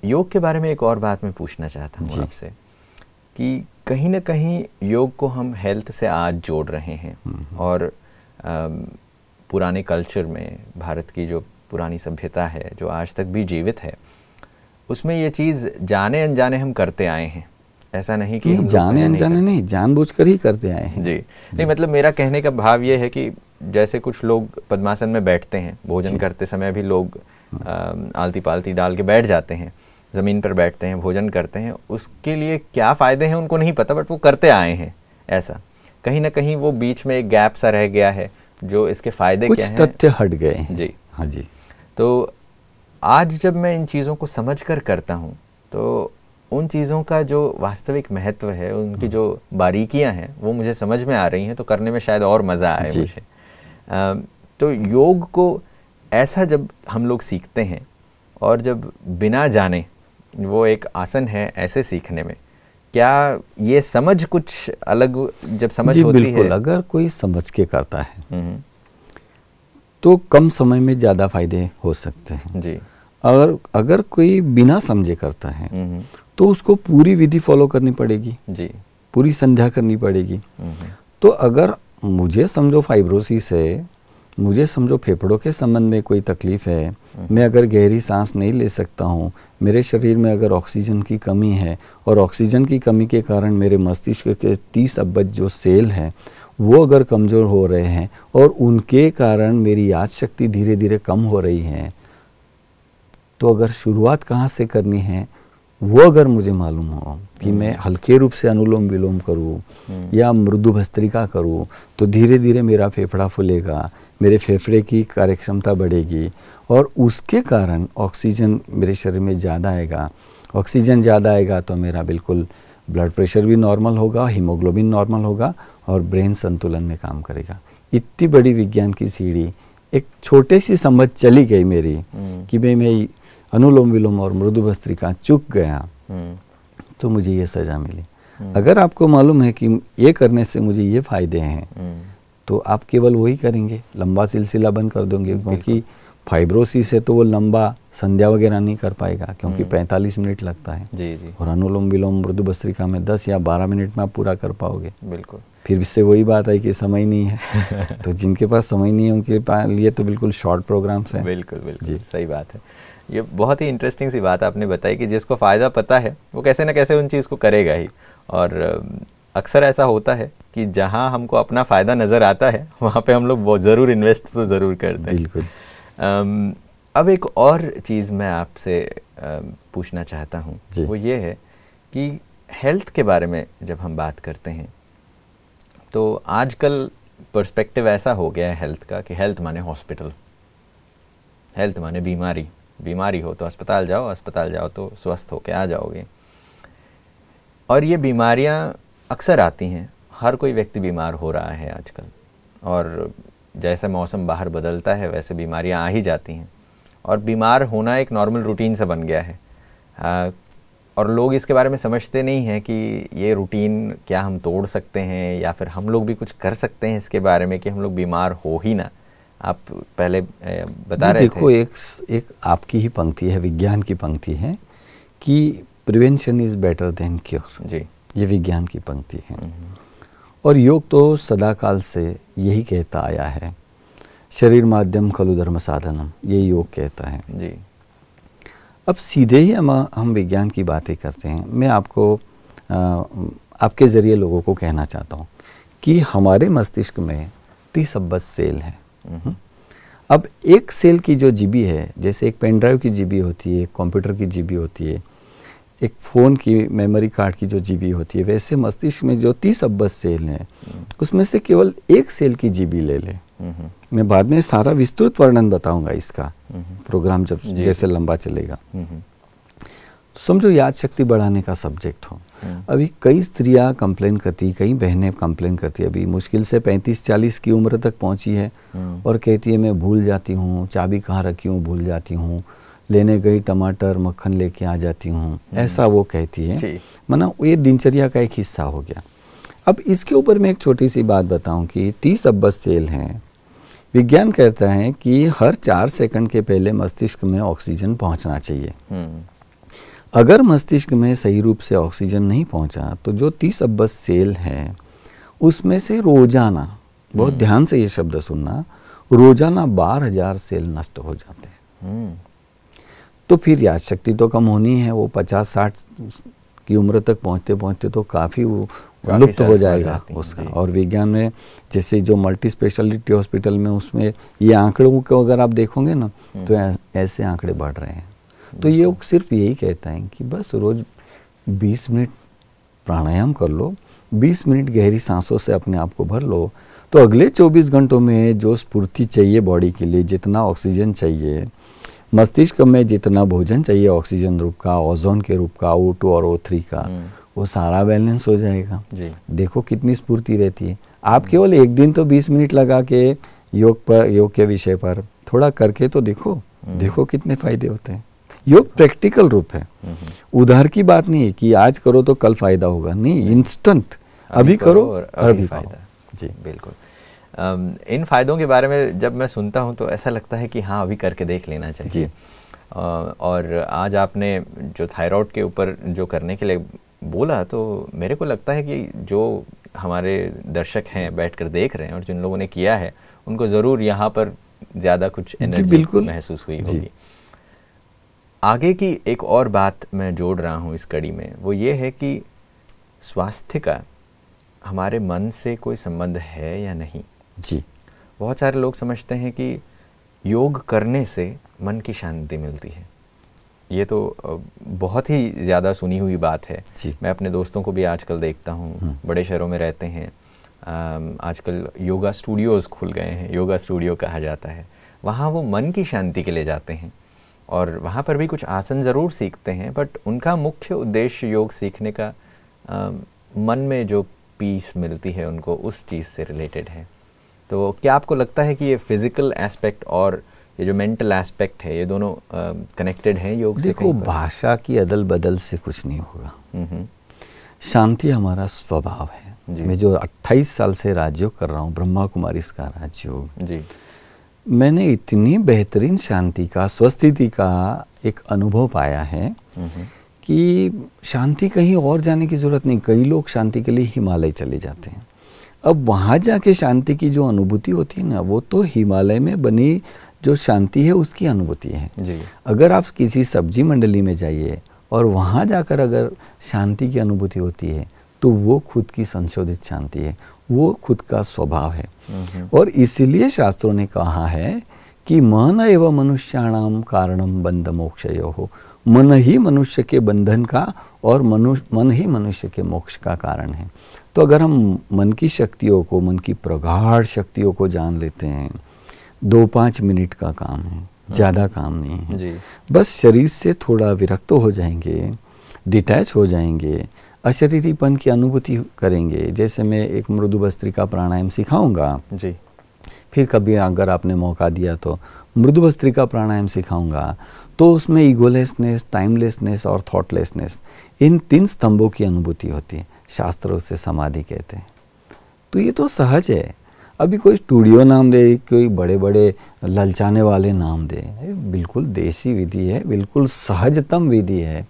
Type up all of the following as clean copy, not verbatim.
योग के बारे में एक और बात मैं पूछना चाहता हूँ आपसे कि कहीं ना कहीं योग को हम हेल्थ से आज जोड़ रहे हैं और पुराने कल्चर में भारत की जो पुरानी सभ्यता है जो आज तक भी जीवित है उसमें ये चीज़ जाने अनजाने हम करते आए हैं। ऐसा नहीं कि हम जाने अनजाने नहीं, जानबूझकर ही करते आए हैं। जी नहीं, मतलब मेरा कहने का भाव ये है कि जैसे कुछ लोग पद्मासन में बैठते हैं, भोजन करते समय भी लोग आलती पालती डाल के बैठ जाते हैं, ज़मीन पर बैठते हैं, भोजन करते हैं, उसके लिए क्या फ़ायदे हैं उनको नहीं पता, बट वो करते आए हैं। ऐसा कहीं ना कहीं वो बीच में एक गैप सा रह गया है जो इसके फ़ायदे क्या हैं, कुछ तथ्य हट गए हैं। जी हाँ जी। तो आज जब मैं इन चीज़ों को समझ कर करता हूँ तो उन चीज़ों का जो वास्तविक महत्व है, उनकी जो बारीकियां हैं वो मुझे समझ में आ रही हैं, तो करने में शायद और मज़ा आए मुझे। तो योग को ऐसा जब हम लोग सीखते हैं और जब बिना जाने वो एक आसन है ऐसे सीखने में, क्या ये समझ कुछ अलग जब समझ होती बिल्कुल, है? अगर कोई समझ के करता है तो कम समय में ज़्यादा फायदे हो सकते हैं जी। अगर कोई बिना समझे करता है तो उसको पूरी विधि फॉलो करनी पड़ेगी जी, पूरी संध्या करनी पड़ेगी। तो अगर मुझे समझो फाइब्रोसिस है, मुझे समझो फेफड़ों के संबंध में कोई तकलीफ है, मैं अगर गहरी सांस नहीं ले सकता हूँ, मेरे शरीर में अगर ऑक्सीजन की कमी है और ऑक्सीजन की कमी के कारण मेरे मस्तिष्क के 30 अब्ज जो सेल हैं वो अगर कमज़ोर हो रहे हैं और उनके कारण मेरी याद शक्ति धीरे धीरे कम हो रही है, तो अगर शुरुआत कहाँ से करनी है वो अगर मुझे मालूम हो कि मैं हल्के रूप से अनुलोम विलोम करूँ या मृदु भस्त्रिका करूँ तो धीरे धीरे मेरा फेफड़ा फूलेगा, मेरे फेफड़े की कार्यक्षमता बढ़ेगी और उसके कारण ऑक्सीजन मेरे शरीर में ज़्यादा आएगा। ऑक्सीजन ज़्यादा आएगा तो मेरा बिल्कुल ब्लड प्रेशर भी नॉर्मल होगा, हीमोग्लोबिन नॉर्मल होगा और ब्रेन संतुलन में काम करेगा। इतनी बड़ी विज्ञान की सीढ़ी एक छोटे सी समझ चली गई मेरी कि मैं अनुलोम विलोम और मृदु भस्त्रिका चूक गया तो मुझे ये सज़ा मिली। अगर आपको मालूम है कि ये करने से मुझे ये फ़ायदे हैं तो आप केवल वही करेंगे, लंबा सिलसिला बंद कर दोगे, क्योंकि फाइब्रोसिस है तो वो लंबा संध्या वगैरह नहीं कर पाएगा क्योंकि 45 मिनट लगता है। जी जी। और अनुलोम विलोम मृदु भस्त्रिका में 10 या 12 मिनट में आप पूरा कर पाओगे। बिल्कुल। फिर इससे वही बात है कि समय नहीं है तो जिनके पास समय नहीं है उनके लिए तो बिल्कुल शॉर्ट प्रोग्राम्स हैं। बिल्कुल बिल्कुल जी, सही बात है। ये बहुत ही इंटरेस्टिंग सी बात आपने बताई कि जिसको फ़ायदा पता है वो कैसे ना कैसे उन चीज़ को करेगा ही, और अक्सर ऐसा होता है कि जहाँ हमको अपना फ़ायदा नज़र आता है वहाँ पे हम लोग बहुत ज़रूर इन्वेस्ट तो ज़रूर करते हैं। बिल्कुल। अब एक और चीज़ मैं आपसे पूछना चाहता हूँ, वो ये है कि हेल्थ के बारे में जब हम बात करते हैं तो आजकल पर्सपेक्टिव ऐसा हो गया है हेल्थ का कि हेल्थ माने हॉस्पिटल, हेल्थ माने बीमारी, बीमारी हो तो अस्पताल जाओ, अस्पताल जाओ तो स्वस्थ होके आ जाओगे। और ये बीमारियां अक्सर आती हैं, हर कोई व्यक्ति बीमार हो रहा है आजकल, और जैसे मौसम बाहर बदलता है वैसे बीमारियां आ ही जाती हैं, और बीमार होना एक नॉर्मल रूटीन सा बन गया है। और लोग इसके बारे में समझते नहीं हैं कि ये रूटीन क्या हम तोड़ सकते हैं या फिर हम लोग भी कुछ कर सकते हैं इसके बारे में कि हम लोग बीमार हो ही ना। आप पहले बता रहे थे। देखो, एक आपकी ही पंक्ति है, विज्ञान की पंक्ति है कि prevention is better than cure. जी, ये विज्ञान की पंक्ति है और योग तो सदाकाल से यही कहता आया है। शरीर माध्यम खलु धर्म साधनम, ये योग कहता है जी। अब सीधे ही हम विज्ञान की बातें करते हैं। मैं आपको आपके ज़रिए लोगों को कहना चाहता हूँ कि हमारे मस्तिष्क में 30 अब्ज सेल हैं। अब एक सेल की जो जीबी है, जैसे एक पेन ड्राइव की जीबी होती है, एक कंप्यूटर की जीबी होती है, एक फ़ोन की मेमोरी कार्ड की जो जीबी होती है, वैसे मस्तिष्क में जो 30 अब्ज सेल हैं उसमें से केवल एक सेल की जीबी ले लें। मैं बाद में सारा विस्तृत वर्णन बताऊंगा इसका, प्रोग्राम जब जैसे लंबा चलेगा। तो समझो याद शक्ति बढ़ाने का सब्जेक्ट हो। अभी कई स्त्रियां कंप्लेन करती, कई बहनें कंप्लेन करती, अभी मुश्किल से 35-40 की उम्र तक पहुंची है और कहती है मैं भूल जाती हूँ, चाबी कहाँ रखी हूँ भूल जाती हूँ, लेने गई टमाटर मक्खन लेके आ जाती हूँ, ऐसा वो कहती है। माना ये दिनचर्या का एक हिस्सा हो गया। अब इसके ऊपर मैं एक छोटी सी बात बताऊं कि 30 अब्ज सेल हैं। विज्ञान कहता है कि हर 4 सेकंड के पहले मस्तिष्क में ऑक्सीजन पहुंचना चाहिए। अगर मस्तिष्क में सही रूप से ऑक्सीजन नहीं पहुंचा तो जो 30 अरब सेल हैं उसमें से रोजाना, बहुत ध्यान से ये शब्द सुनना, रोजाना 12,000 सेल नष्ट हो जाते हैं। तो फिर याद शक्ति तो कम होनी है, वो 50-60 की उम्र तक पहुंचते पहुंचते तो काफ़ी वो लुप्त हो जाएगा उसका। और विज्ञान में जैसे जो मल्टी स्पेशलिटी हॉस्पिटल में उसमें ये आंकड़ों को अगर आप देखोगे ना तो ऐसे आंकड़े बढ़ रहे हैं। तो ये सिर्फ यही कहता है कि बस रोज 20 मिनट प्राणायाम कर लो, 20 मिनट गहरी सांसों से अपने आप को भर लो, तो अगले 24 घंटों में जो स्फूर्ति चाहिए बॉडी के लिए, जितना ऑक्सीजन चाहिए, मस्तिष्क में जितना भोजन चाहिए ऑक्सीजन रूप का, ओजोन के रूप का, O2 और O3 का, वो सारा बैलेंस हो जाएगा जी। देखो कितनी स्फूर्ति रहती है। आप केवल एक दिन तो 20 मिनट लगा के योग के विषय पर थोड़ा करके तो देखो, देखो कितने फायदे होते हैं। योग प्रैक्टिकल रूप है, उधार की बात नहीं है कि आज करो तो कल फायदा होगा, नहीं, इंस्टेंट अभी करो और अभी फायदा जी। बिल्कुल। इन फायदों के बारे में जब मैं सुनता हूं तो ऐसा लगता है कि हाँ अभी करके देख लेना चाहिए। और आज आपने जो थायराइड के ऊपर जो करने के लिए बोला, तो मेरे को लगता है कि जो हमारे दर्शक हैं बैठकर देख रहे हैं और जिन लोगों ने किया है उनको ज़रूर यहाँ पर ज़्यादा कुछ एनर्जी महसूस हुई होगी। आगे की एक और बात मैं जोड़ रहा हूँ इस कड़ी में, वो ये है कि स्वास्थ्य का हमारे मन से कोई संबंध है या नहीं जी। बहुत सारे लोग समझते हैं कि योग करने से मन की शांति मिलती है। ये तो बहुत ही ज़्यादा सुनी हुई बात है। मैं अपने दोस्तों को भी आजकल देखता हूँ, बड़े शहरों में रहते हैं, आजकल योगा स्टूडियोज़ खुल गए हैं, योगा स्टूडियो कहा जाता है। वहाँ वो मन की शांति के लिए जाते हैं और वहाँ पर भी कुछ आसन ज़रूर सीखते हैं, बट उनका मुख्य उद्देश्य योग सीखने का मन में जो पीस मिलती है उनको उस चीज़ से रिलेटेड है। तो क्या आपको लगता है कि ये फिज़िकल एस्पेक्ट और ये जो मेंटल एस्पेक्ट है ये दोनों कनेक्टेड हैं योग से? देखो, भाषा की अदल बदल से कुछ नहीं होगा। शांति हमारा स्वभाव है। मैं जो 28 साल से राजयोग कर रहा हूँ, ब्रह्मा कुमारी का राजयोग जी, मैंने इतनी बेहतरीन शांति का, स्वस्थिति का एक अनुभव पाया है कि शांति कहीं और जाने की ज़रूरत नहीं। कई लोग शांति के लिए हिमालय चले जाते हैं। अब वहाँ जाके शांति की जो अनुभूति होती है ना, वो तो हिमालय में बनी जो शांति है उसकी अनुभूति है जी। अगर आप किसी सब्जी मंडली में जाइए और वहाँ जाकर अगर शांति की अनुभूति होती है तो वो खुद की संशोधित शांति है, वो खुद का स्वभाव है। और इसीलिए शास्त्रों ने कहा है कि मन एव मनुष्याणाम कारणम बंध मोक्षयोः, मन ही मनुष्य के बंधन का और मन ही मनुष्य के मोक्ष का कारण है। तो अगर हम मन की शक्तियों को, मन की प्रगाढ़ शक्तियों को जान लेते हैं, 2-5 मिनट का काम है, ज़्यादा काम नहीं है जी। बस शरीर से थोड़ा विरक्त हो जाएंगे, डिटैच हो जाएंगे, अशरीरीपन की अनुभूति करेंगे। जैसे मैं एक मृदु भस्त्रिका प्राणायाम सिखाऊंगा जी, फिर कभी अगर आपने मौका दिया तो मृदु भस्त्रिका प्राणायाम सिखाऊंगा, तो उसमें ईगोलेसनेस, टाइमलेसनेस और थॉटलेसनेस, इन 3 स्तंभों की अनुभूति होती है। शास्त्रों से समाधि कहते हैं। तो ये तो सहज है। अभी कोई स्टूडियो नाम दे, कोई बड़े बड़े ललचाने वाले नाम दे, बिल्कुल देसी विधि है, बिल्कुल सहजतम विधि है।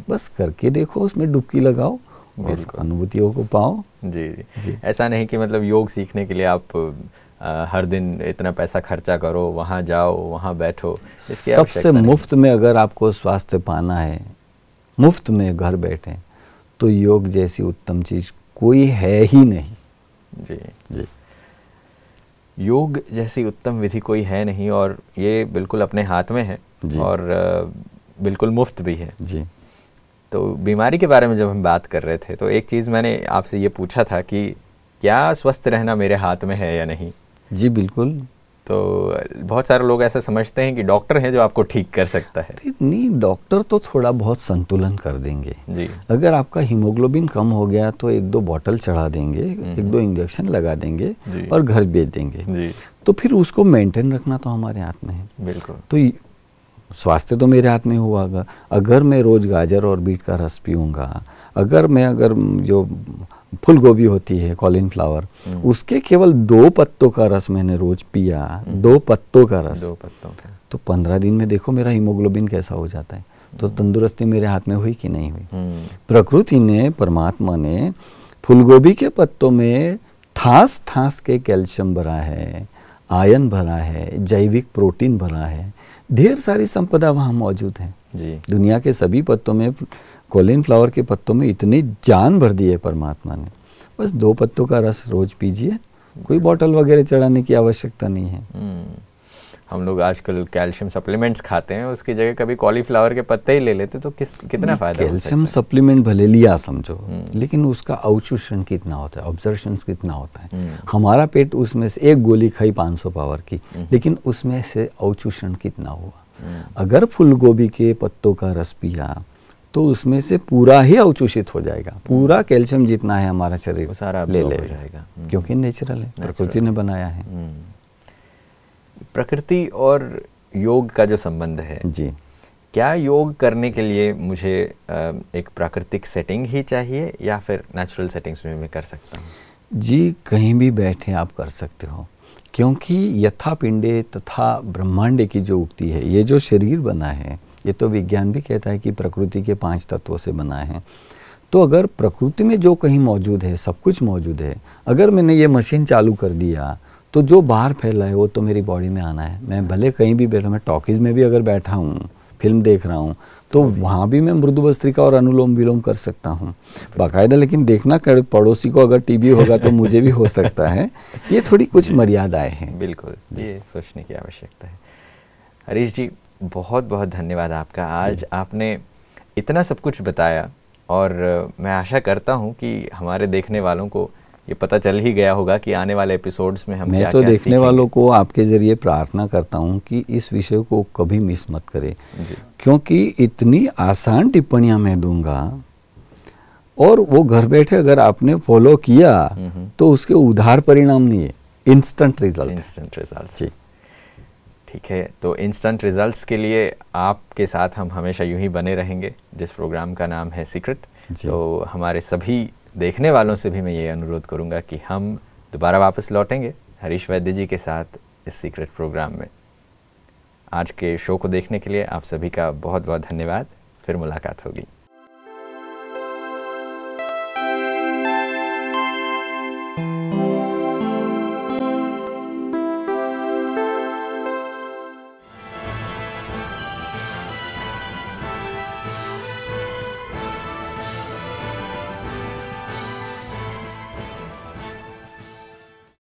बस करके देखो, उसमें डुबकी लगाओ और अनुभूतियों को पाओ जी, जी। ऐसा नहीं कि मतलब योग सीखने के लिए आप हर दिन इतना पैसा खर्चा करो, वहाँ जाओ, वहाँ बैठो। सबसे मुफ्त में अगर आपको स्वास्थ्य पाना है, मुफ्त में घर बैठे, तो योग जैसी उत्तम चीज़ कोई है ही नहीं जी जी। योग जैसी उत्तम विधि कोई है नहीं और ये बिल्कुल अपने हाथ में है और बिल्कुल मुफ्त भी है जी। तो बीमारी के बारे में जब हम बात कर रहे थे तो एक चीज़ मैंने आपसे ये पूछा था कि क्या स्वस्थ रहना मेरे हाथ में है या नहीं? जी बिल्कुल। तो बहुत सारे लोग ऐसा समझते हैं कि डॉक्टर है जो आपको ठीक कर सकता है। नहीं, डॉक्टर तो थोड़ा बहुत संतुलन कर देंगे जी। अगर आपका हीमोग्लोबिन कम हो गया तो 1-2 बॉटल चढ़ा देंगे, 1-2 इंजेक्शन लगा देंगे और घर भेज देंगे जी। तो फिर उसको मेंटेन रखना तो हमारे हाथ में है। बिल्कुल। तो स्वास्थ्य तो मेरे हाथ में हुआ। अगर मैं रोज गाजर और बीट का रस पीऊँगा, अगर जो फूल गोभी होती है, कॉलीफ्लावर, उसके केवल 2 पत्तों का रस मैंने रोज पिया, 2 पत्तों का रस, 2 पत्तों का, तो 15 दिन में देखो मेरा हीमोग्लोबिन कैसा हो जाता है। तो तंदुरुस्ती मेरे हाथ में हुई कि नहीं हुई। प्रकृति ने, परमात्मा ने फूलगोभी के पत्तों में ठास ठास के कैल्शियम भरा है, आयरन भरा है, जैविक प्रोटीन भरा है, ढेर सारी संपदा वहाँ मौजूद है जी। दुनिया के सभी पत्तों में, कॉलीफ्लावर के पत्तों में इतनी जान भर दी है परमात्मा ने। बस 2 पत्तों का रस रोज पीजिए, कोई बॉटल वगैरह चढ़ाने की आवश्यकता नहीं है। हम लोग आजकल कैल्शियम सप्लीमेंट्स खाते हैं, उसकी जगह कभी कॉलीफ्लावर के पत्ते ही ले लेते तो कितना फायदा। कैल्शियम सप्लीमेंट भले लिया समझो, लेकिन उसका अवशोषण कितना होता है, ऑब्जर्वेशन कितना होता है। हमारा पेट उसमें से एक गोली खाई 500 पावर की, लेकिन उसमें से अवशोषण कितना हुआ। अगर फूलगोभी के पत्तों का रस पिया तो उसमें से पूरा ही अवशोषित हो जाएगा, पूरा कैल्शियम जितना है हमारा शरीर सारा ले जाएगा, क्योंकि नेचुरल है, प्रकृति ने बनाया है। प्रकृति और योग का जो संबंध है जी, क्या योग करने के लिए मुझे एक प्राकृतिक सेटिंग ही चाहिए या फिर नेचुरल सेटिंग्स में मैं कर सकता हूँ? जी, कहीं भी बैठे आप कर सकते हो, क्योंकि यथा पिंडे तथा ब्रह्मांडे की जो उक्ति है, ये जो शरीर बना है ये तो विज्ञान भी कहता है कि प्रकृति के 5 तत्वों से बना है। तो अगर प्रकृति में जो कहीं मौजूद है, सब कुछ मौजूद है, अगर मैंने ये मशीन चालू कर दिया तो जो बाहर फैला है वो तो मेरी बॉडी में आना है। मैं भले कहीं भी बैठा, मैं टॉकीज़ में भी अगर बैठा हूँ, फिल्म देख रहा हूँ, तो वहाँ भी मैं मृदु भस्त्रिका और अनुलोम विलोम कर सकता हूँ बाकायदा। लेकिन देखना, पड़ोसी को अगर टीबी होगा तो मुझे भी हो सकता है, ये थोड़ी कुछ मर्यादाएं हैं। बिल्कुल, ये सोचने की आवश्यकता है। हरीश जी, बहुत बहुत धन्यवाद आपका। आज आपने इतना सब कुछ बताया और मैं आशा करता हूँ कि हमारे देखने वालों को ये पता चल ही गया होगा कि आने वाले एपिसोड्स में हम मैं तो देखने वालों को आपके ज़रिए प्रार्थना करता हूँ कि इस विषय को कभी मिस मत करें, क्योंकि इतनी आसान टिप्पणियाँ मैं दूंगा और वो घर बैठे अगर आपने फॉलो किया तो उसके उधार परिणाम नहीं है, इंस्टेंट रिजल्ट। जी, ठीक है। तो इंस्टेंट रिजल्ट्स के लिए आपके साथ हम हमेशा यूं ही बने रहेंगे, जिस प्रोग्राम का नाम है सीक्रेट। तो हमारे सभी देखने वालों से भी मैं ये अनुरोध करूंगा कि हम दोबारा वापस लौटेंगे हरीश वैद्य जी के साथ इस सीक्रेट प्रोग्राम में। आज के शो को देखने के लिए आप सभी का बहुत बहुत धन्यवाद। फिर मुलाकात होगी।